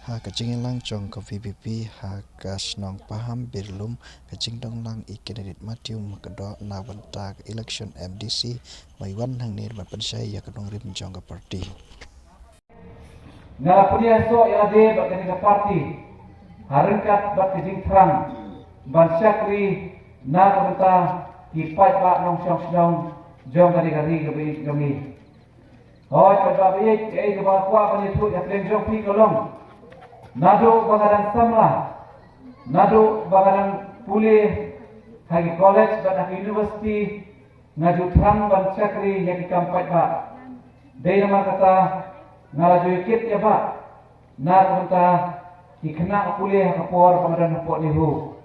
ha kaching lang chong ko VPP ha kas nong paham birlum kaching dong lang candidate Matthew makado na banta election MDC may wan hang nir mapansay ya kadong rim chong ka party ngala punya so ya de bakani ka party harengkat bak kajing terang ban syakri na kata ki pai ba nong syong syong jong kali kali gabi gabi hoi pada baik ai ke ba kwa bani tu ya pleng jong pi kolong nado bagaran samla nado bagaran pulih hagi college dan university ngaju terang ban syakri yang kampai ba dei nama kata ngala joikit ya ba na kata ikna kuliah kapor pamadan hapot nihu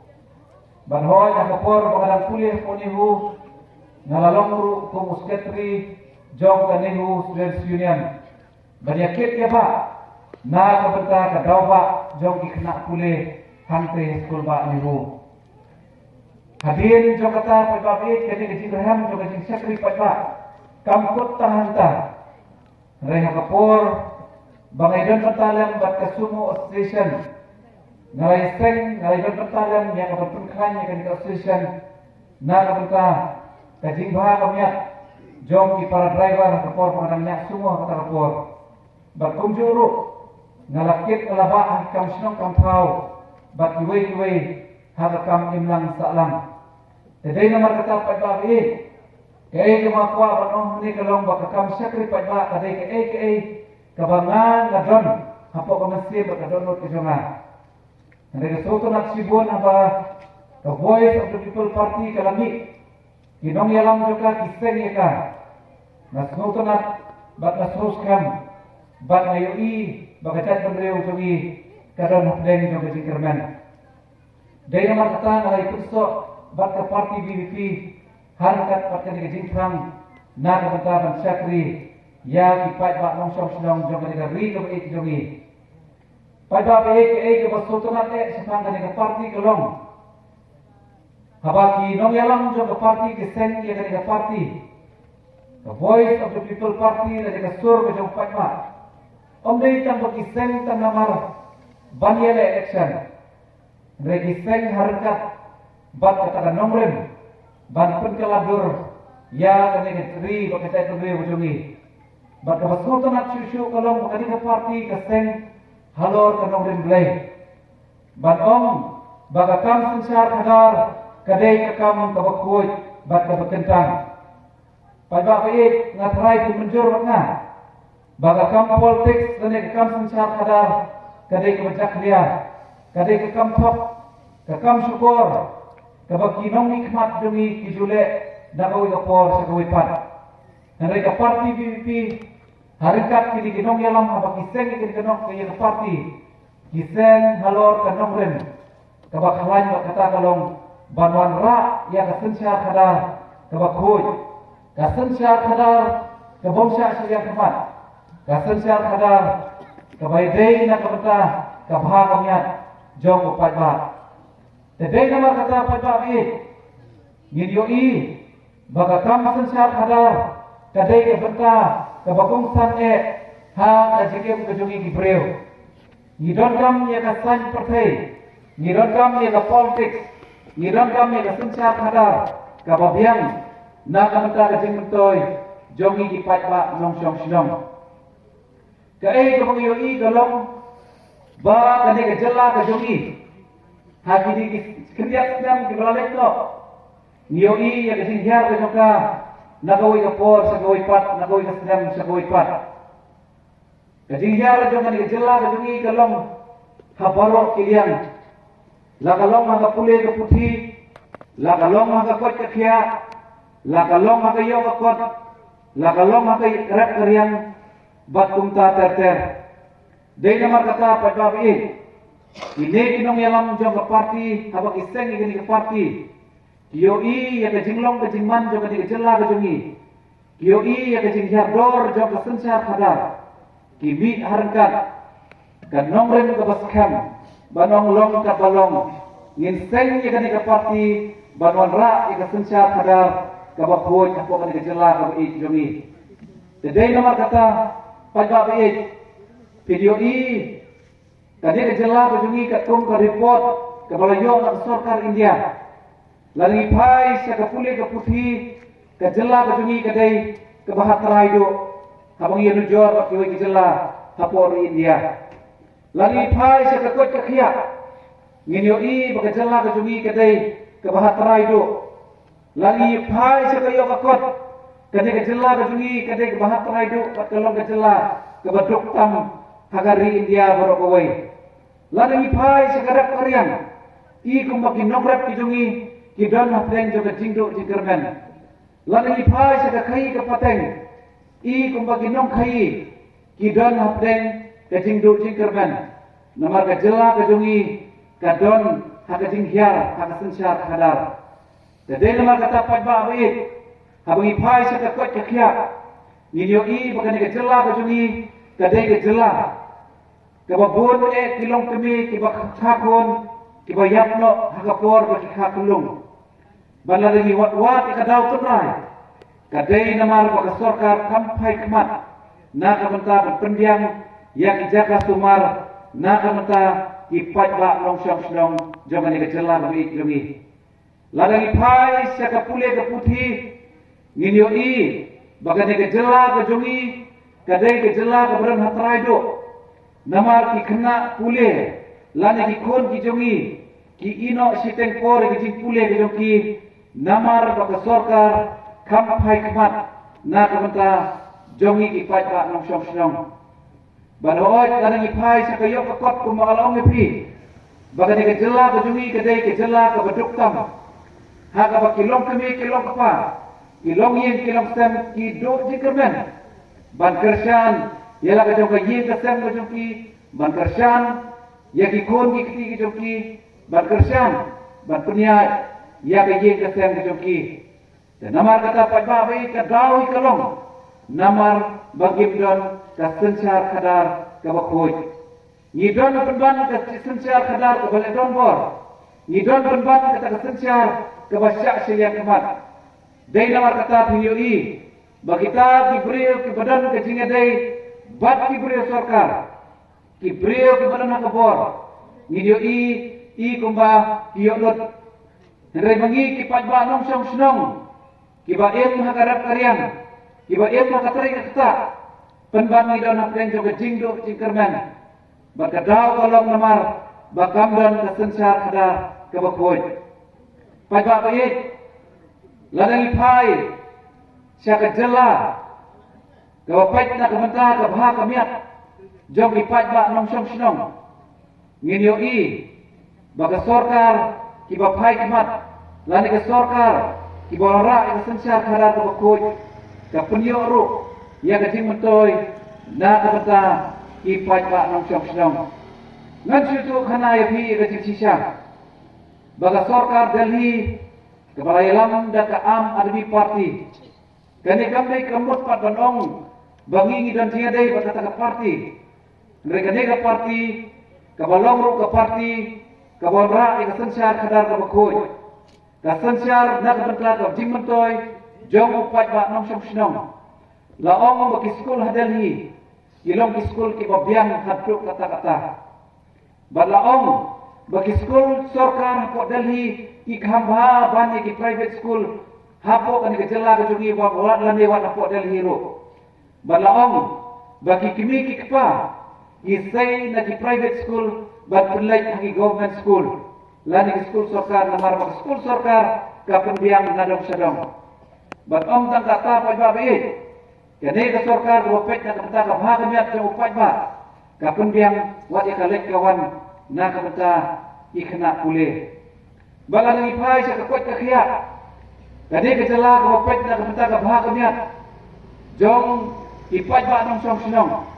ban hoy kapor pamadan kuliah hapot nihu ngalalong ru ko musketri jong kanihu students union ban yakit ya ba na kabenta ka daw ba jong ikna kuliah hangte school ba nihu hadin jong kata pababit kani kecil graham jong kecil sekri pa kamput tahanta reha kapor bangaidan patalan bat kasumo association ngalai seng ngaidan patalan yang kapatun kanya kan association na kapenta kajing bah kamyat jom ki para driver kapor pangannya semua kata kapor bat kumjuru ngalakit kalaba ang kamsnong kampau bat iwe hakam imlang salang tedai nomor kata pagbabi kaya kemakwa panoh ni kalong bakakam syakri pagba kadai kaya kabangan ngadon apa komisi bakadonot ke jonga ndege soto nak sibon apa the voice of the people party kalami kinong yalang juga kiseng yaka nas soto nak bat nasruskan bat ayoi bakacat bendreu jogi kadon hapdeng jogi jingkerman dai nama kata ngalai kurso bat ke parti BBP harkat patkan ke jingkrang na kabentaban syakri ya kipai bak nong syong syong jong kani ri ke ik jongi pada ke basultanat sepang kani ke parti kelong habaki nong yalang jong ke parti ke sen ya kani ke parti the voice of the people party la ke sur ke jong pai ba dei tam baki sen tam namar banyele election regi sen harkat bat kata nomrem ban penkeladur ya kani ke ri ko kata ke ri jongi Baka basultanat syusyu kalong makani ka parti kaseng halor kanong rinblay. Banong baka kam sensar kadar kadai kakam kabakuy bat kabakentang. Pagbabayit nga try kumenjur nga. Baka kam politics kani kakam sensar kadar kadai kabajakliya. Kadai kakam top kakam syukur kabakinong nikmat demi kijule nakawi kapor sa kawipat. Nanti ka parti BBP harikat kini genong yalam apa kiseng kini genong kaya ke parti kiseng halor kanong ren kabakalan kata kalong banwan ra ya kasensyar kadar kabakhoy kasensyar kadar kabomsya syariah kemat kasensyar kadar kabaydey na kabenta kabhagamyat jong upat ba tedey nama kata upat ba ngidiyoi baka kam kasensyar kadar kadai ke benta kabakongsan ha kajike kajungi gibreu ngidon kam ya kasan partai ngidon kam ya politics ngidon kam ya sensyar kadar kababiang na kamenta kajing mentoy jongi gipat ba nong syong syong kai kabangiyoi galong ba kani kajela kajungi ha kidi kendiak sedang dibelalek lo ngiyoi ya kajing hiar kajoka nagawi kapor sa gawi pat nagawi kasedam sa gawi pat kajingyar jongan kajela kajungi kalong habaro kiliang la kalong mga puli ka puti la kalong mga kot kakya la kalong mga yo kakot la kalong mga rap karyang bat kumta terter dei namar kata pagbabi ini kinong yalam jong ka parti habak iseng igini ka parti Kioi ya kajinglong kajingman jo kadi kajela kajungi. Kioi ya kajinghardor jo kasensar kadar. Kibi harangkat kanong ren kabaskam banong long kabalong. Ngin seng ya kadi kapati banwan ra ya kasensar kadar kabakhoy apo kadi kajela kabi jongi. Today nomor kata pagbabi video Tadi kejela kejungi ketum ke report kepada yok Sarkar India. Lalu ipai siapa pulih ke putih kejela kejungi kedai kebahaterai do. Habang ia nujor kiwai kejela hapor India. Lalu ipai siapa kot kekiak. Nginyoi bekejela kejungi kedai kebahaterai do. Lalu ipai siapa yok kot kedai kejela kejungi kedai kebahaterai do. Kalau kejela kebaduk tam hagari India borokowai. Lalu ipai sekarang karian, I kumbaki nograp kijungi kidon hafeng juga jingdo jingkermen. Lalu ipai sekarang kai kepateng, I kumbaki nong kai kidon hafeng kejingdo jingkermen. Nomor kejela kejungi kadon hakajinghiar hakasensyar hadar. Jadi nomor kata pajba abid, habang ipai sekarang kekiak, ngiyo I bukan kejela kejungi kadai kejela. Kebabun kilong kami kibak kakon kibak yapno hakapor bagi kakulung. Bala lagi wat ikadaw tunai. Kadai namar bagi Sarkar kampai kemat. Na kamenta berpendiang yang ijaka sumar. Na kamenta ipat bak longsong senong jangan ikajela bagi ikilungi. Ladang ipai siaka pulih ke putih nginyo I bagan ikajela kejungi kadai ikajela keberan hatrai do. Namar ki kena pulih lana ki kon ki jongi ki ino siteng por ki jing pulih ki jongi namar baka Sarkar kampai kemat na kamenta jongi ki pai pak nong song senong banoy lana ki pai sakayo kakot kumakalong ngepi baka ni kejela ka jongi kadai kejela ka baduk tam haka ba kilong kami kilong kapa kilong yin kilong sem ki do jikermen ban kersyan ialah kejong ke ye kesem kejong ki ban kersan ya ki kon ki keti kejong ki ban kersan ban peniai ya ke ye kesem kejong ki dan namar kata pajba bai ke dawi kelong namar bagi don ka sensyar kadar ka bakoi ni don penban ka sensyar kadar ka bale don bor ni don penban kata ka sensyar ka basyak silian kemat dai namar kata pioi bagi ta Gibril ke badan ke jingadai bat Gibril Sarkar Gibril ke badan nakabor ngidio I kumba iyolot nere mangi ki pajba nong song senong kiba em hakarap karian kiba em makatari kata penban ngidon hapeng joga jingdo jingkermen bakadaw kolong namar bakamdan kesensyar kada kebakoy pajba baik ladang ipai siaka jela kawapait na kamenta kabha kamiat jog ipat ba nong song senong nginyo I baga Sarkar kiba pai kemat lani ke Sarkar kiba ora ika sensyar kadar kabakoy ka penyo ru ya kajing mentoy na kamenta ipat ba nong song senong ngan sutu khana ya pi kajing sisya baga Sarkar Delhi kebalai lam da ka am admi party kani kami kemut pat banong bangi dan tiadai berkata ke parti mereka nega parti kabalong ru ke parti kabalra ika sensyar kadar ke bakoi ka sensyar nak bentar ke jing mentoy jong upat ba nong song senong la ong baki skul hadelhi ilong ki skul ki babiang hadruk kata-kata bala ong baki skul Sarkar ko Delhi ki khamba bani ki private school hapo kan kejela kejungi buat lande wat hapo Delhi ro balaong bagi kimi ki kpa isai na ki private school bat pulai hagi government school lani ki school Sarkar namar bak school Sarkar ka pendiang nadong sadong bat om tang kata pajba be kene ka Sarkar wapet na kata ka bha miat ka upat ba ka pendiang wat ya kalek kawan na kata ikna pule balang ipai sa kakot ka khiya kene ka jala ka wapet na kata ka bha miat jong ipat ba nong song senong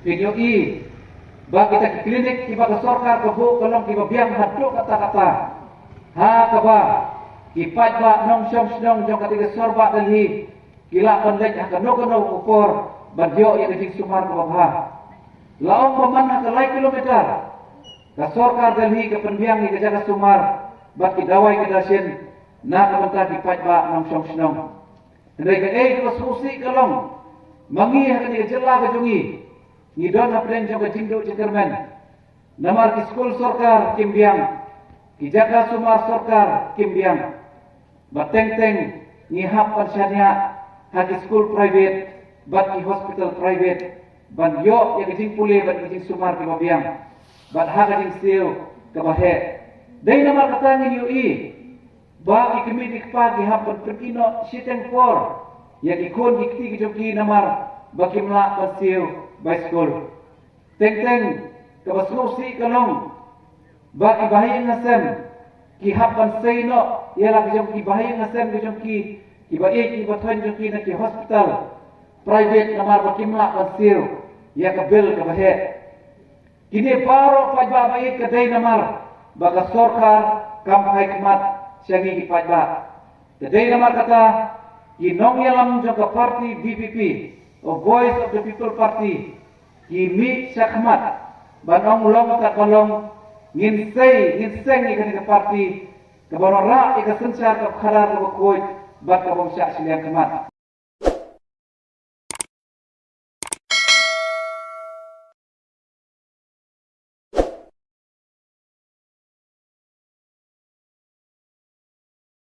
pinyo I ba kita ke klinik tiba ke Sarkar kebu kolong tiba biang haduk kata-kata ha kaba ipat ba nong song senong jong kata ke Sarkar Delhi kila konlek kano upor bagyo yang di Sumar ke bawah laong peman ke lai kilometer ke Sarkar Delhi ke penbiang ke jaga Sumar bat kidawai ke dasin na kementar ipat ba nong song senong hendai ke susi kolong mangi hakani jela ke jungi ngidon haplen jong jingdo jingkermen namar ki skul sorkar kimbiang, ki jaga sumar sorkar kimbiang, bateng-teng ngihap pansyanya haki skul private, bat ki hospital private, ban yo ya kijing pule ban kijing sumar ki babiang, bat ha kijing siu ke bahe. Dai namar katangin UI, ba ki kemidik pa ki hapan perkino siteng por, ya ki kon ki kiti ki joki namar baki mla pasiu by school. Teng-teng ke baslusi kalong, ba ki bahayang ngasem, ki hapan sayno, ya la ki bahayang ngasem ki joki, ki ba ki bathan joki na ki hospital private namar baki mla pasiu, ya ka bil ke bahe. Kini paro pajba baik ke day namar, baka sorkar kam hikmat syangi ki pajba. Day namar kata, kinong yalam jangka parti DPP, o Voice of the People Party, kimi syakmat, banong long kakalong, nginseng ikan ke parti, kabarora ika sensar ke khadar ke bakoy, bat kabong syak siliang kemat.